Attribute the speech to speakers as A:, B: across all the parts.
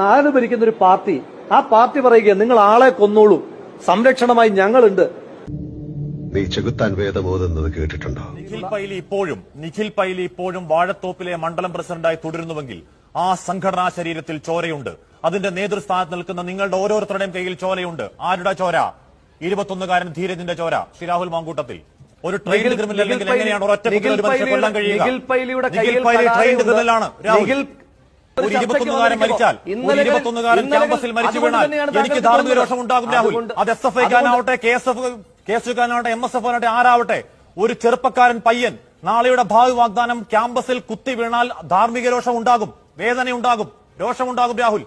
A: നാട് ഭരിക്കുന്ന ഒരു പാർട്ടി, ആ പാർട്ടി പറയുക നിങ്ങൾ ആളെ കൊന്നോളൂ, സംരക്ഷണമായി ഞങ്ങളുണ്ട്.
B: നീ ചെകുത്താൻ വേദമോതുന്നത് കേട്ടിട്ടുണ്ടോ?
C: നിഖിൽ പൈലി ഇപ്പോഴും വാഴത്തോപ്പിലെ മണ്ഡലം പ്രസിഡന്റായി തുടരുന്നുവെങ്കിൽ ആ സംഘടനാ ശരീരത്തിൽ ചോരയുണ്ട്. അതിന്റെ നേതൃസ്ഥാനത്ത് നിൽക്കുന്ന നിങ്ങളുടെ ഓരോരുത്തരുടെയും കയ്യിൽ ചോരയുണ്ട്. ആരുടെ ചോര? 21-കാരൻ ധീരജിന്റെ ചോര. ശ്രീ രാഹുൽ മാങ്കൂട്ടത്തിൽ ഒരു ട്രെയിൻ ക്രിമിനൽ അല്ലെങ്കിൽ എങ്ങനെയാണ് ഒരൊറ്റ ഒരു മനുഷ്യനെ കൊല്ലാൻ കഴിയുക? നിഖിൽ പൈലി ട്രെയിൻ ക്രിമിനലാണ്. രാഹുൽ, ഒരു 21-കാരൻ മരിച്ചാൽ, ഒരു 21-കാരൻ ക്യാമ്പസിൽ മരിച്ചു വീണാൽ എനിക്ക് ധാർമ്മിക രോഷം ഉണ്ടാകും രാഹുൽ. അത് SFI-ക്കാനാവട്ടെ, KSU-ക്കാനാവട്ടെ, MSF-ആവട്ടെ, ആരാവട്ടെ, ഒരു ചെറുപ്പക്കാരൻ പയ്യൻ നാളെയുടെ ഭാവി വാഗ്ദാനം ക്യാമ്പസിൽ കുത്തി വീണാൽ ധാർമ്മിക രോഷം ഉണ്ടാകും, വേദനയുണ്ടാകും, രോഷമുണ്ടാകും രാഹുൽ.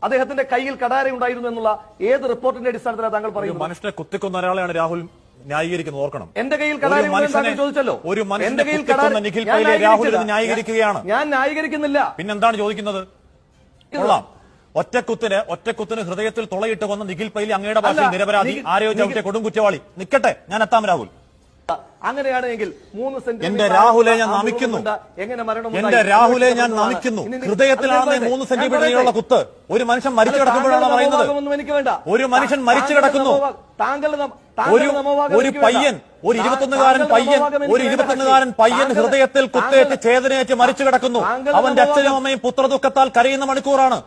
A: അദ്ദേഹത്തിന്റെ കയ്യിൽ കടാര ഉണ്ടായിരുന്നു എന്നുള്ള ഏത് റിപ്പോർട്ടിന്റെ അടിസ്ഥാനത്തിലാണ് താങ്കൾ പറയുന്നത്?
C: മനുഷ്യനെ കുത്തിക്കൊന്ന ഒരാളെയാണ് രാഹുൽ ന്യായീകരിക്കുന്നത്, ഓർക്കണം.
A: എന്റെ കയ്യിൽ കടാര ചോദിച്ചല്ലോ.
C: ഒരു മനുഷ്യനെ കുത്തിക്കൊന്ന നിഖിൽ പൈലി രാഹുൽ ന്യായീകരിക്കുകയാണ്.
A: ഞാൻ ന്യായീകരിക്കുന്നില്ല.
C: പിന്നെന്താണ് ചോദിക്കുന്നത്? കൊള്ളാം. ഒറ്റക്കുത്തിന് ഹൃദയത്തിൽ തുളയിട്ട് കൊന്ന നിഖിൽ പൈലി അങ്ങയുടെ ഭാഷയിൽ നിരപരാധി, ആരെയോ ചവിട്ടിയ കൊടും കുറ്റവാളി. നിക്കട്ടെ, ഞാൻ എത്താം രാഹുൽ.
A: അങ്ങനെയാണെങ്കിൽ 3 സെന്റ്
C: എന്റെ രാഹുലെ ഞാൻ നമിക്കുന്നു. എന്റെ രാഹുലെ ഞാൻ നമിക്കുന്നു. ഹൃദയത്തിലാണ് 3 സെന്റിമീറ്ററിലുള്ള കുത്ത്. ഒരു മനുഷ്യൻ മരിച്ചു കിടക്കുമ്പോഴാണ് പറയുന്നത്. ഒരു മനുഷ്യൻ മരിച്ചു കിടക്കുന്നു. ഒരു പയ്യൻ, ഒരു 21-കാരൻ പയ്യൻ ഹൃദയത്തിൽ കുത്തേറ്റ് ചേതനയേറ്റ് മരിച്ചു കിടക്കുന്നു. അവന്റെ അച്ഛനും അമ്മയും പുത്രദുഃഖത്താൽ കരയുന്ന മണിക്കൂറാണ്.